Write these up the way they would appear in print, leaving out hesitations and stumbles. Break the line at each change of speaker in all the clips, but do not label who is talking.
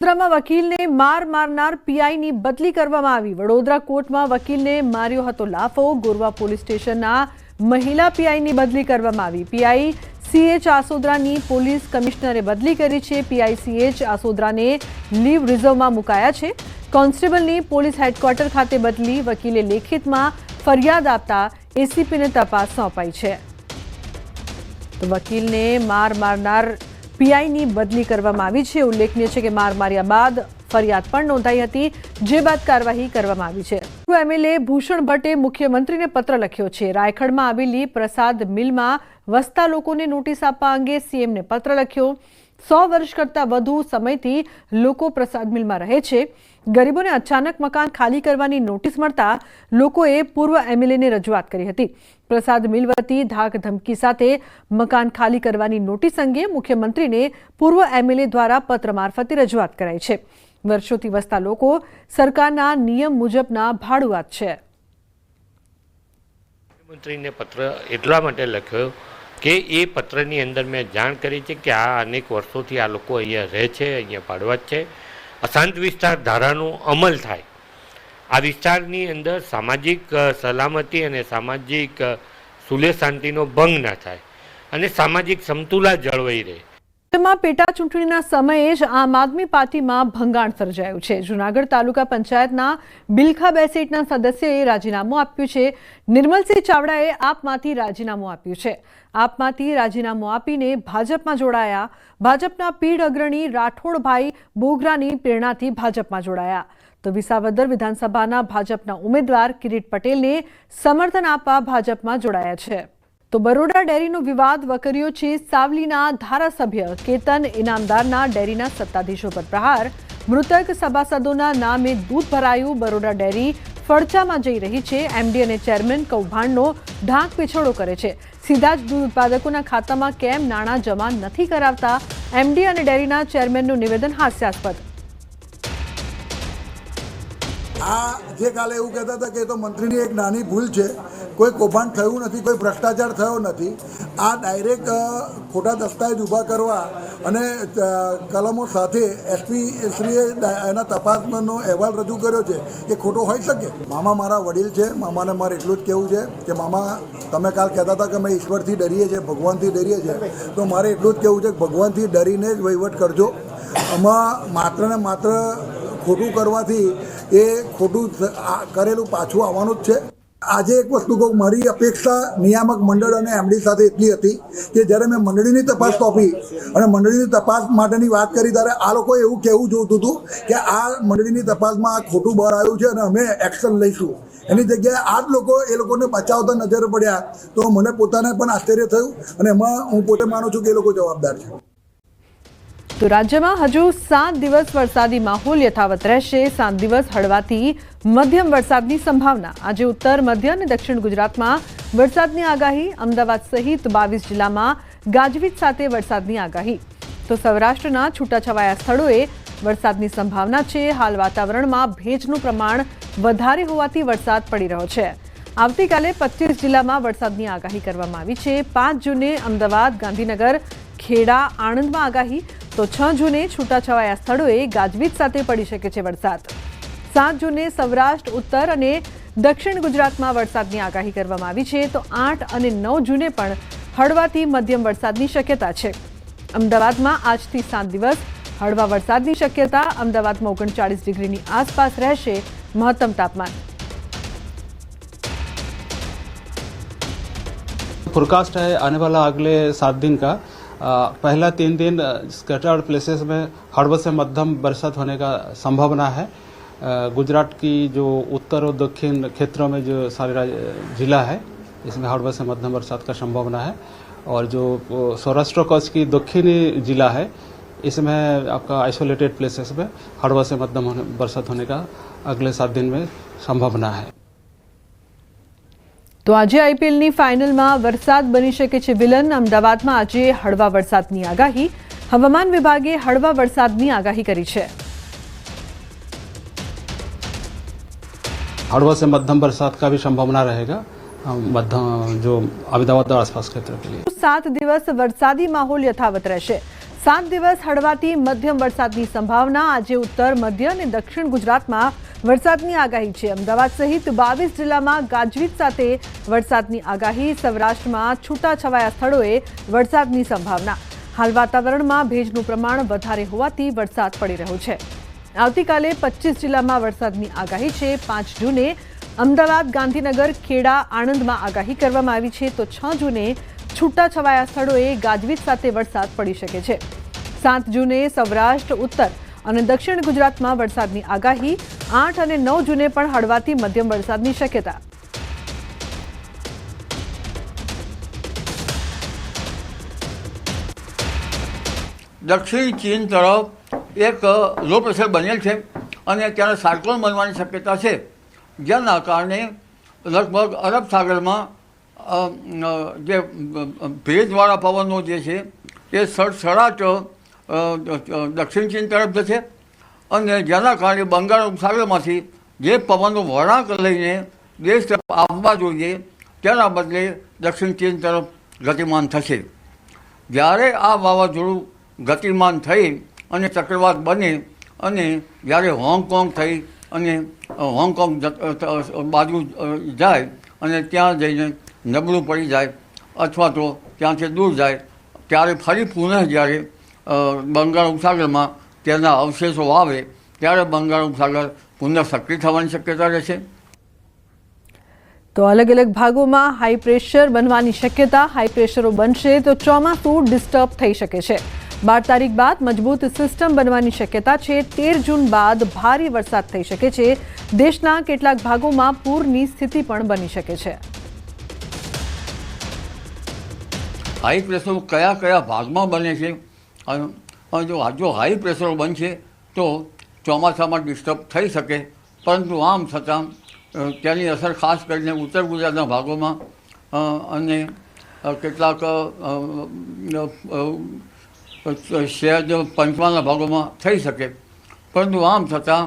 વડોદરામાં વકીલને માર મારનાર પીઆઈની બદલી કરવામાં આવી। વડોદરા કોર્ટમાં વકીલને માર્યો હતો લાફો। ગોરવા પોલીસ સ્ટેશનના મહિલા પીઆઈની બદલી કરવામાં આવી। પીઆઈ સીએચ આસોદરાની પોલીસ કમિશનરે બદલી કરી છે। પીઆઈ સીએચ આસોદરાને લીવ રિઝર્વમાં મુકાયા છે। કોન્સ્ટેબલની પોલીસ હેડક્વાર્ટર ખાતે બદલી। વકીલે લેખિતમાં ફરિયાદ આપતા એસીપીને તપાસ સોંપાઈ છે। તો વકીલને માર મારનાર પીઆઈની બદલી કરવામાં આવી છે। ઉલ્લેખનીય છે કે માર માર્યા બાદ ફરિયાદ પણ નોંધાઈ હતી, જે બાદ કાર્યવાહી કરવામાં આવી છે। એમએલએ ભૂષણ ભટ્ટે મુખ્યમંત્રીને પત્ર લખ્યો છે। રાયખડમાં આવેલી પ્રસાદ મિલમાં વસતા લોકોને નોટિસ આપવા અંગે સીએમને પત્ર લખ્યો। 100 વર્ષ કરતાં વધુ સમયથી લોકો પ્રસાદ મિલમાં રહે છે। ગરીબોને અચાનક મકાન ખાલી કરવાની નોટિસ મળતા લોકોએ પૂર્વ એમએલએને રજૂઆત કરી હતી। પ્રસાદ મિલ વતી ધાક ધમકી સાથે મકાન ખાલી કરવાની નોટિસ અંગે મુખ્યમંત્રીને પૂર્વ એમએલએ દ્વારા પત્ર મારફતે રજૂઆત કરાઈ છે। વર્ષોથી વસતા લોકો સરકારના નિયમ મુજબના ભાડુઆત છે।
મુખ્યમંત્રીને પત્ર એટલા માટે લખ્યો કે એ પત્રની અંદર મેં જાણ કરી છે કે આ અનેક વર્ષોથી આ લોકો અહીંયા રહે છે, અહીંયા ભાડુઆત છે। અશાંત વિસ્તાર ધારાનો અમલ થાય, આ વિસ્તારની અંદર સામાજિક સલામતી અને સામાજિક સુલેહ શાંતિનો ભંગ ના થાય અને સામાજિક સમતુલા જળવાઈ રહે।
પેટા ચૂંટણીના સમયે જ આમ આદમી પાર્ટીમાં ભંગાણ સર્જાયું છે। જૂનાગઢ તાલુકા પંચાયતના બિલખા 2 સીટના સદસ્યએ રાજીનામું આપ્યું છે। નિર્મલસિંહ ચાવડાએ આપમાંથી રાજીનામું આપ્યું છે। આપમાંથી રાજીનામું આપીને ભાજપમાં જોડાયા। ભાજપના પીઢ અગ્રણી રાઠોડભાઈ બોગરાની પ્રેરણાથી ભાજપમાં જોડાયા। તો વિસાવદર વિધાનસભાના ભાજપના ઉમેદવાર કિરીટ પટેલને સમર્થન આપવા ભાજપમાં જોડાયા છે। તો બરોડા ડેરીનો વિવાદ વકર્યો છે। સાવલીના ધારાસભ્ય કેતન ઇનામદારના ડેરીના સત્તાધીશો પર પ્રહાર। મૃતક સભાસદોના નામે દૂધ ભરાયું। બરોડા ડેરી ફડચામાં જઈ રહી છે। એમડી અને ચેરમેન કૌભાંડનો ઢાંક પીછોડો કરે છે। સીધા જ દૂધ ઉત્પાદકોના ખાતામાં કેમ નાણાં જમા નથી કરાવતા? એમડી અને ડેરીના ચેરમેનનું નિવેદન હાસ્યાસ્પદ।
આ જે કાલે એવું કહેતા હતા કે તો મંત્રીની એક નાની ભૂલ છે, કોઈ કૌભાંડ થયું નથી, કોઈ ભ્રષ્ટાચાર થયો નથી। આ ડાયરેક્ટ ખોટા દસ્તાવેજ ઊભા કરવા અને કલમો સાથે એસપી શ્રીએ એના તપાસનો અહેવાલ રજૂ કર્યો છે એ ખોટો હોઈ શકે? મામા મારા વડીલ છે, મામાને મારે એટલું જ કહેવું છે કે મામા, તમે કાલ કહેતા હતા કે અમે ઈશ્વરથી ડરીએ છીએ, ભગવાનથી ડરીએ છીએ, તો મારે એટલું જ કહેવું છે કે ભગવાનથી ડરીને જ વહીવટ કરજો। આમાં માત્ર ને માત્ર ખોટું કરવાથી એ ખોટું કરેલું પાછું આવવાનું જ છે। આજે એક વસ્તુ કહું, મારી અપેક્ષા નિયામક મંડળ અને એમડી સાથે એટલી હતી કે જ્યારે મેં મંડળીની તપાસ સોંપી અને મંડળીની તપાસ માટેની વાત કરી ત્યારે આ લોકોએ એવું કહેવું જોઈતું હતું કે આ મંડળીની તપાસમાં આ ખોટું બહાર આવ્યું છે અને અમે એક્શન લઈશું। એની જગ્યાએ આ જ લોકો એ લોકોને બચાવતા નજરે પડ્યા, તો મને પોતાને પણ આશ્ચર્ય થયું અને એમાં હું પોતે માનું છું કે એ લોકો જવાબદાર છે।
તો રાજ્યમાં હજુ 7 દિવસ વરસાદી માહોલ યથાવત રહેશે। 7 દિવસ હળવાથી મધ્યમ વરસાદની સંભાવના। આજે ઉત્તર, મધ્ય અને દક્ષિણ ગુજરાતમાં વરસાદની આગાહી। અમદાવાદ સહિત 22 જિલ્લામાં ગાજવીજ સાથે વરસાદની આગાહી। તો સૌરાષ્ટ્રના છૂટાછવાયા સ્થળોએ વરસાદની સંભાવના છે। હાલ વાતાવરણમાં ભેજનું પ્રમાણ વધારે હોવાથી વરસાદ પડી રહ્યો છે। આવતીકાલે 25 જિલ્લામાં વરસાદની આગાહી કરવામાં આવી છે। 5 જૂને અમદાવાદ, ગાંધીનગર, ખેડા, આણંદમાં આગાહી। તો 6 જૂને છૂટાછવાયા સ્થળોએ ગાજવીજ સાથે પડી શકે છે વરસાદ। 7 જૂને સૌરાષ્ટ્ર, ઉત્તર અને દક્ષિણ ગુજરાતમાં વરસાદની આગાહી કરવામાં આવી છે। તો 8 અને 9 જૂને પણ હળવાથી મધ્યમ વરસાદની શક્યતા છે। અમદાવાદમાં આજથી 7 દિવસ હળવા વરસાદની શક્યતા। અમદાવાદમાં 39 ડિગ્રીની આસપાસ રહેશે મહત્તમ તાપમાન।
फोरकास्ट है आने वाला अगले 7 दिन का। पहला 3 दिन स्कैटर्ड प्लेसेस में हड़बड़ से मध्यम बरसात होने का संभावना है। गुजरात की जो उत्तर और दक्षिण क्षेत्रों में जो सारे जिला है इसमें हड़बड़ से मध्यम बरसात का संभावना है। और जो सौराष्ट्र कच्छ की दक्षिणी जिला है इसमें आपका आइसोलेटेड प्लेसेस में हड़बड़ से मध्यम बरसात होने का अगले 7 दिन में संभावना है।
તો આજે આઈપીએલની ફાઇનલમાં વરસાદ બની શકે છે વિલન। અમદાવાદમાં આજે હળવા વરસાદની આગાહી। હવામાન વિભાગે હળવા વરસાદની આગાહી કરી છે।
हड़बड़ से मध्यम बरसात का भी संभावना रहेगा मध्यम जो अहमदाबाद और आसपास क्षेत्र के लिए।
7 દિવસ વરસાદી માહોલ યથાવત રહેશે। 7 દિવસ હળવાથી મધ્યમ વરસાદની સંભાવના. આજે ઉત્તર, મધ્ય અને દક્ષિણ ગુજરાતમાં વરસાદની આગાહી છે. અમદાવાદ સહિત 22 જિલ્લામાં ગાજવીજ સાથે વરસાદની આગાહી. સૌરાષ્ટ્રમાં છૂટાછવાયા સ્થળોએ વરસાદની સંભાવના. હાલ વાતાવરણમાં ભેજનું પ્રમાણ વધારે હોવાથી વરસાદ પડી રહ્યો છે. આવતીકાલે 25 જિલ્લામાં વરસાદની આગાહી છે. 5 જૂને અમદાવાદ, ગાંધીનગર, ખેડા, આણંદમાં આગાહી કરવામાં આવી છે, તો 6 જૂને છૂટાછવાયા સ્થળોએ ગાજવીજ સાથે વરસાદ પડી શકે છે. 7 જૂને સૌરાષ્ટ્ર, ઉત્તર અને દક્ષિણ ગુજરાતમાં વરસાદની આગાહી. 8 અને 9 જૂને પણ હળવાથી મધ્યમ વરસાદની શક્યતા.
દક્ષિણ ચીન તરફ એક લો પ્રેશર બનેલ છે અને ત્યારે સાયક્લોન બનવાની શક્યતા છે, જેના કારણે લગભગ અરબ સાગરમાં જે ભેજવાળા પવનો જે છે એ સડસડાટ દક્ષિણ ચીન તરફ જશે અને જેના કારણે બંગાળ ઉપસાગરમાંથી જે પવનો વળાંક લઈને દેશ તરફ આવવા જોઈએ તેના બદલે દક્ષિણ ચીન તરફ ગતિમાન થશે. જ્યારે આ વાવાઝોડું ગતિમાન થઈ અને ચક્રવાત બને અને જ્યારે હોંગકોંગ થઈ અને હોંગકોંગ બાજુ જાય અને ત્યાં જઈને નબળું પડી જાય અથવા તો ત્યાંથી દૂર જાય, ત્યારે ફરી પુનઃ જ્યારે બંગાળ ઉપસાગરમાં તેના અવશેષો આવે ત્યારે બંગાળ ઉપસાગર પુનઃ સક્રિય થવાની શક્યતા રહેશે.
તો અલગ અલગ ભાગોમાં હાઈ પ્રેશર બનવાની શક્યતા. હાઈ પ્રેશરો બનશે તો ચોમાસું ડિસ્ટર્બ થઈ શકે છે. 12 તારીખ બાદ મજબૂત સિસ્ટમ બનવાની શક્યતા છે. 13 જૂન બાદ ભારે વરસાદ થઈ શકે છે. દેશના કેટલાક ભાગોમાં પૂરની સ્થિતિ પણ બની શકે છે.
હાઈ પ્રેશર કયા કયા ભાગમાં બને છે અને જો હાઈ પ્રેશરો બનશે તો ચોમાસામાં ડિસ્ટર્બ થઈ શકે, પરંતુ આમ છતાં તેની અસર ખાસ કરીને ઉત્તર ગુજરાતના ભાગોમાં અને કેટલાક શહેર પંચમહાલના ભાગોમાં થઈ શકે, પરંતુ આમ છતાં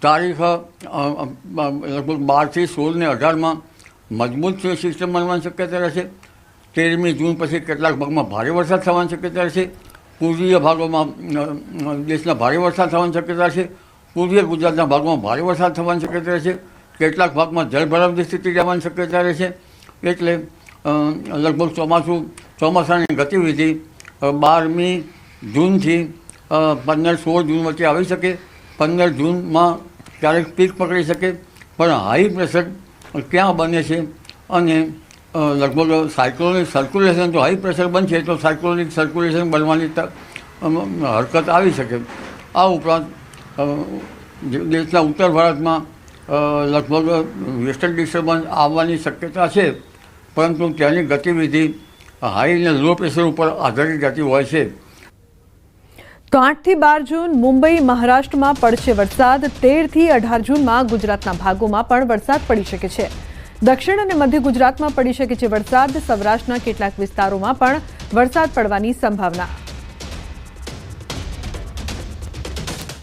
તારીખ લગભગ 12 થી 16 ને 18માં મજબૂત સિસ્ટમ બનવાની શક્યતા રહેશે. 13મી જૂન પછી કેટલાક ભાગમાં ભારે વરસાદ થવાની શક્યતા રહેશે. પૂર્વીય ભાગોમાં દેશના ભારે વરસાદ થવાની શક્યતા છે. પૂર્વીય ગુજરાતના ભાગમાં ભારે વરસાદ થવાની શક્યતા રહેશે. કેટલાક ભાગમાં જળભરાવની સ્થિતિ રહેવાની શક્યતા રહેશે. એટલે લગભગ ચોમાસાની ગતિવિધિ 12મી જૂનથી 15-16 જૂન વચ્ચે આવી શકે. 15 જૂનમાં ક્યારેક પીક પકડી શકે, પણ હાઈ પ્રેશર ક્યાં બને છે અને લગભગ સાયક્લોનિક સર્ક્યુલેશન, જો હાઈ પ્રેશર બનશે તો સાયક્લોનિક સર્ક્યુલેશન બનવાની હરકત આવી શકે. આ ઉપરાંત દેશના ઉત્તર ભારતમાં લગભગ વેસ્ટર્ન ડિસ્ટર્બન્સ આવવાની શક્યતા છે, પરંતુ તેની ગતિવિધિ હાઈ અને લો પ્રેશર ઉપર આધારિત રહેતી હોય છે.
તો 8 થી 12 જૂન મુંબઈ, મહારાષ્ટ્રમાં પડશે વરસાદ. 13 થી 18 જૂનમાં ગુજરાતના ભાગોમાં પણ વરસાદ પડી શકે છે. દક્ષિણ અને મધ્ય ગુજરાતમાં પડી શકે છે વરસાદ. સૌરાષ્ટ્રના કેટલાક વિસ્તારોમાં પણ વરસાદ પડવાની સંભાવના.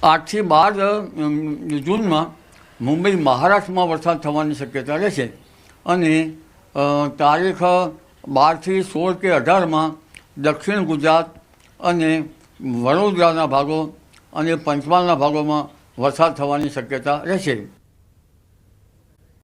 8 થી 12 જૂનમાં મુંબઈ, મહારાષ્ટ્રમાં વરસાદ થવાની શક્યતા રહેશે અને તારીખ 12 થી 16 કે 18માં દક્ષિણ ગુજરાત અને વડોદરાના ભાગો અને પંચમહાલના ભાગોમાં વરસાદ થવાની શક્યતા રહેશે.